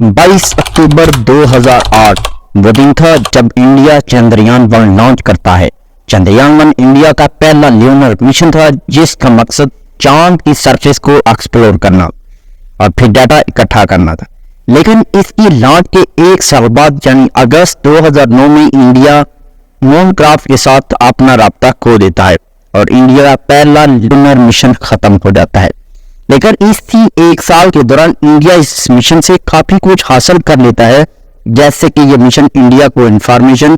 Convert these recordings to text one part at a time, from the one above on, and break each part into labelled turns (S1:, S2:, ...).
S1: 22 अक्टूबर 2008 वो दिन था जब इंडिया चंद्रयान-1 लॉन्च करता है। चंद्रयान-1 इंडिया का पहला ल्यूनर मिशन था जिसका मकसद चांद की सरफेस को एक्सप्लोर करना और फिर डाटा इकट्ठा करना था। लेकिन इसकी लॉन्च के एक साल बाद यानी अगस्त 2009 में इंडिया मूनक्राफ्ट के साथ अपना राब्ता खो देता है और इंडिया का पहला ल्यूनर मिशन खत्म हो जाता है। लेकिन इसी एक साल के दौरान इंडिया इस मिशन से काफी कुछ हासिल कर लेता है, जैसे कि ये मिशन इंडिया को इंफॉर्मेशन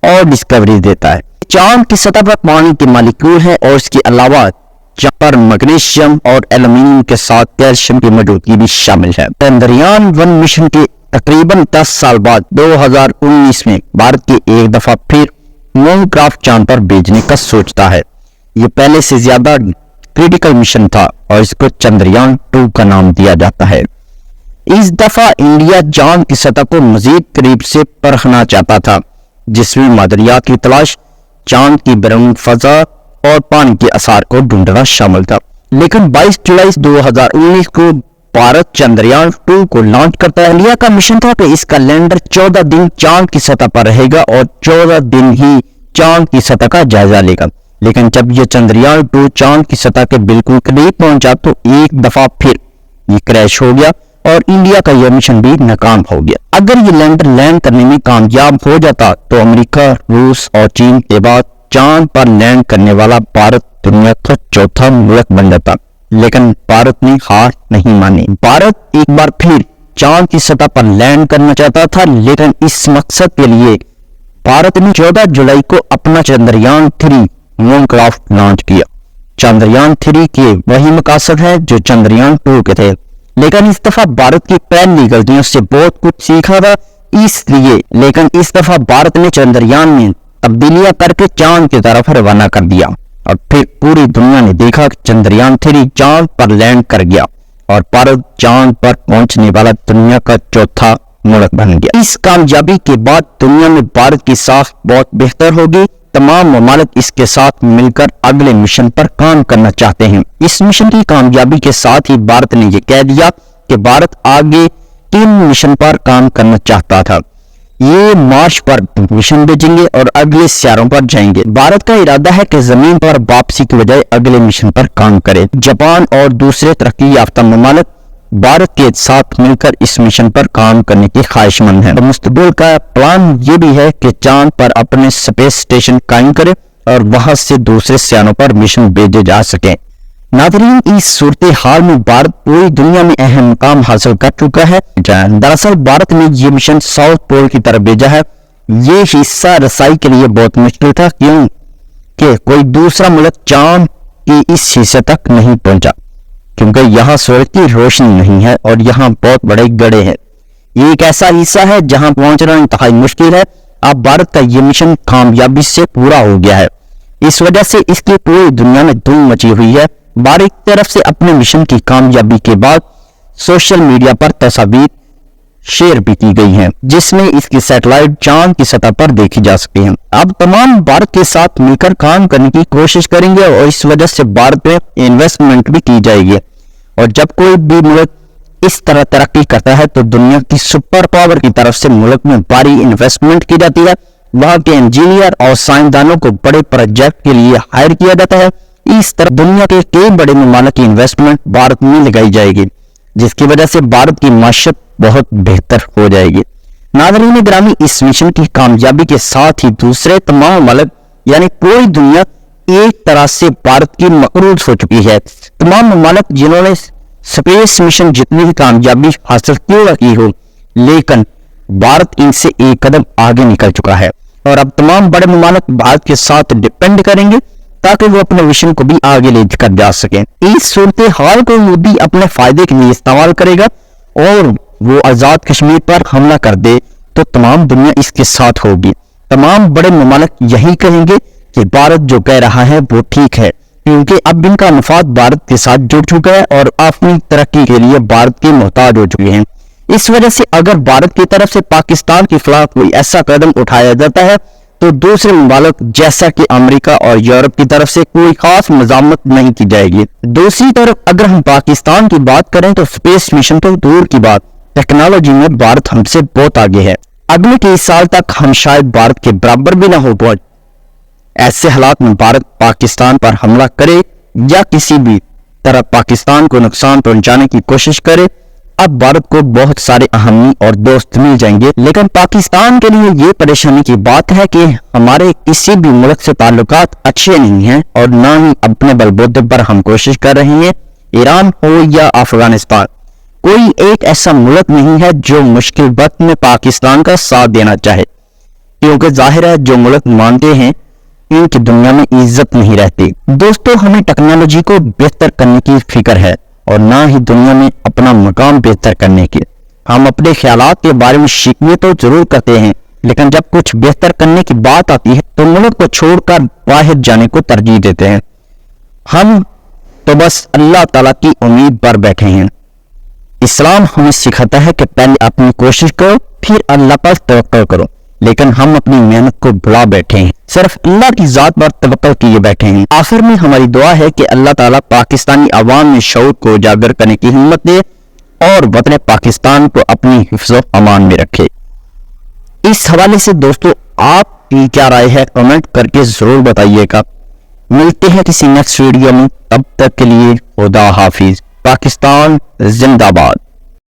S1: और डिस्कवरी देता है। चांद की सतह पर पानी के मॉलिक्यूल है और इसके अलावा जहाँ पर मैग्नीशियम और एल्यूमिनियम के साथ कैल्शियम की मौजूदगी भी शामिल है। चंद्रयान-1 मिशन के तकरीबन 10 साल बाद 2019 में भारत के एक दफा फिर मूनक्राफ्ट चांद पर भेजने का सोचता है। ये पहले से ज्यादा क्रिटिकल मिशन था और इसको चंद्रयान-2 का नाम दिया जाता है। इस दफा इंडिया चांद की सतह को मजीद करीब से परखना चाहता था, जिसमें मादरियात की तलाश, चांद की बैरून फजा और पानी के आसार को ढूंढना शामिल था। लेकिन 22 जुलाई 2019 को भारत चंद्रयान-2 को लॉन्च करता है। इंडिया का मिशन था कि इसका लैंडर 14 दिन चांद की सतह पर रहेगा और 14 दिन ही चांद की सतह का जायजा लेगा। लेकिन जब ये चंद्रयान-2 चांद की सतह के बिल्कुल करीब पहुंचा तो एक दफा फिर ये क्रैश हो गया और इंडिया का यह मिशन भी नाकाम हो गया। अगर ये लैंडर लैंड करने में कामयाब हो जाता तो अमेरिका, रूस और चीन के बाद चांद पर लैंड करने वाला भारत दुनिया का चौथा मुल्क बन जाता। लेकिन भारत ने हार नहीं मानी। भारत एक बार फिर चांद की सतह पर लैंड करना चाहता था, लेकिन इस मकसद के लिए भारत ने 14 जुलाई को अपना चंद्रयान-3 मूनक्राफ्ट लॉन्च किया। चंद्रयान-3 के वही मकसद है जो चंद्रयान-2 के थे, लेकिन इस दफा भारत की पहली गलतियों से बहुत कुछ सीखा था इसलिए। लेकिन इस दफा भारत ने चंद्रयान में तब्दीलियां करके चांद की तरफ रवाना कर दिया और फिर पूरी दुनिया ने देखा कि चंद्रयान-3 चांद पर लैंड कर गया और भारत चांद पर पहुंचने वाला दुनिया का चौथा मुल्क बन गया। इस कामयाबी के बाद दुनिया में भारत की साख बहुत बेहतर होगी। तमाम ममालिक इसके साथ मिलकर अगले मिशन पर काम करना चाहते हैं। इस मिशन की कामयाबी के साथ ही भारत ने यह कह दिया कि भारत आगे 3 मिशन पर काम करना चाहता था। ये मार्स पर मिशन भेजेंगे और अगले सियारों पर जाएंगे। भारत का इरादा है कि जमीन पर वापसी के बजाय अगले मिशन पर काम करे। जापान और दूसरे तरक्की याफ्ता ममालिक भारत के साथ मिलकर इस मिशन पर काम करने की ख्वाहिशमंद हैं। तो मुस्तकबिल का प्लान ये भी है कि चांद पर अपने स्पेस स्टेशन कायम करे और वहां से दूसरे सियारों पर मिशन भेजे जा सके। नाज़रीन, इस सूरत हाल में भारत पूरी दुनिया में अहम मुकाम हासिल कर चुका है। दरअसल भारत ने ये मिशन साउथ पोल की तरफ भेजा है। ये हिस्सा रसाई के लिए बहुत मुश्किल था, क्योंकि कोई दूसरा मुल्क चांद के इस हिस्से तक नहीं पहुंचा, क्योंकि यहाँ सूरज की रोशनी नहीं है और यहाँ बहुत बड़े गड्ढे हैं। ये एक ऐसा हिस्सा है जहाँ पहुंचना इंतहाई मुश्किल है। अब भारत का ये मिशन कामयाबी से पूरा हो गया है। इस वजह से इसकी पूरी दुनिया में धूम मची हुई है। भारत की तरफ से अपने मिशन की कामयाबी के बाद सोशल मीडिया पर तस्वीर शेयर भी की गई हैं, जिसमें इसकी सैटेलाइट चांद की सतह पर देखी जा सकती है। अब तमाम भारत के साथ मिलकर काम करने की कोशिश करेंगे और इस वजह से भारत में इन्वेस्टमेंट भी की जाएगी। और जब कोई भी मुल्क इस तरह तरक्की करता है तो दुनिया की सुपर पावर की तरफ से मुल्क में भारी इन्वेस्टमेंट की जाती है। वहां के इंजीनियर और साइंसदानों को बड़े प्रोजेक्ट के लिए हायर किया जाता है। इस तरह दुनिया के कई बड़े ममालिक की इन्वेस्टमेंट भारत में लगाई जाएगी, जिसकी वजह से भारत की माशत बहुत बेहतर हो जाएगी। नाज़रीन गिरामी, इस मिशन की कामयाबी के साथ ही दूसरे तमाम ममालिक यानी पूरी दुनिया एक तरह से भारत की मकरूज हो चुकी है। तमाम ममालिक जिन्होंने स्पेस मिशन जितनी भी कामयाबी हासिल क्यों न की हो, लेकिन भारत इनसे एक कदम आगे निकल चुका है और अब तमाम बड़े ममालिक भारत के साथ डिपेंड करेंगे ताकि वो अपने मिशन को भी आगे ले कर जा सकें। इस सूरत हाल को मोदी अपने फायदे के लिए इस्तेमाल करेगा और वो आजाद कश्मीर पर हमला कर दे तो तमाम दुनिया इसके साथ होगी। तमाम बड़े ममालिक यही कहेंगे कि भारत जो कह रहा है वो ठीक है, क्योंकि अब इनका मफाद भारत के साथ जुड़ चुका है और अपनी तरक्की के लिए भारत के मोहताज हो चुके हैं। इस वजह से अगर भारत की तरफ से पाकिस्तान के खिलाफ कोई ऐसा कदम उठाया जाता है तो दूसरे मुमालिक जैसा कि अमेरिका और यूरोप की तरफ से कोई खास मज़ामत नहीं की जाएगी। दूसरी तरफ अगर हम पाकिस्तान की बात करें तो स्पेस मिशन तो दूर की बात, टेक्नोलॉजी में भारत हमसे बहुत आगे है। अगले कई साल तक हम शायद भारत के बराबर भी ना हो पाए। ऐसे हालात में भारत पाकिस्तान पर हमला करे या किसी भी तरह पाकिस्तान को नुकसान पहुंचाने की कोशिश करे, अब भारत को बहुत सारे अहमी और दोस्त मिल जाएंगे, लेकिन पाकिस्तान के लिए ये परेशानी की बात है कि हमारे किसी भी मुल्क से ताल्लुकात अच्छे नहीं हैं और ना ही अपने बलबूते पर हम कोशिश कर रहे हैं। ईरान हो या अफगानिस्तान, कोई एक ऐसा मुल्क नहीं है जो मुश्किल वक्त में पाकिस्तान का साथ देना चाहे, क्योंकि जाहिर है जो मुल्क मानते हैं इनकी दुनिया में इज्जत नहीं रहती। दोस्तों, हमें टेक्नोलॉजी को बेहतर करने की फिक्र है और ना ही दुनिया में अपना मकाम बेहतर करने की। हम अपने ख्यालात के बारे में शिकवे तो जरूर करते हैं, लेकिन जब कुछ बेहतर करने की बात आती है तो मुल्क को छोड़कर बाहर जाने को तरजीह देते हैं। हम तो बस अल्लाह ताला की उम्मीद पर बैठे हैं। इस्लाम हमें सिखाता है कि पहले अपनी कोशिश करो, फिर अल्लाह पर तवक्कल करो, लेकिन हम अपनी मेहनत को भुला बैठे हैं, सिर्फ अल्लाह की जात पर तवक्कल किए बैठे हैं। आखिर में हमारी दुआ है कि अल्लाह ताला पाकिस्तानी अवाम में शऊर को उजागर करने की हिम्मत दे और वतन पाकिस्तान को अपनी हिफ्ज़ अमान में रखे। इस हवाले से दोस्तों आपकी क्या राय है, कमेंट करके जरूर बताइएगा। मिलते हैं किसी नेक्स्ट वीडियो में, तब तक के लिए खुदा हाफिज। पाकिस्तान जिंदाबाद।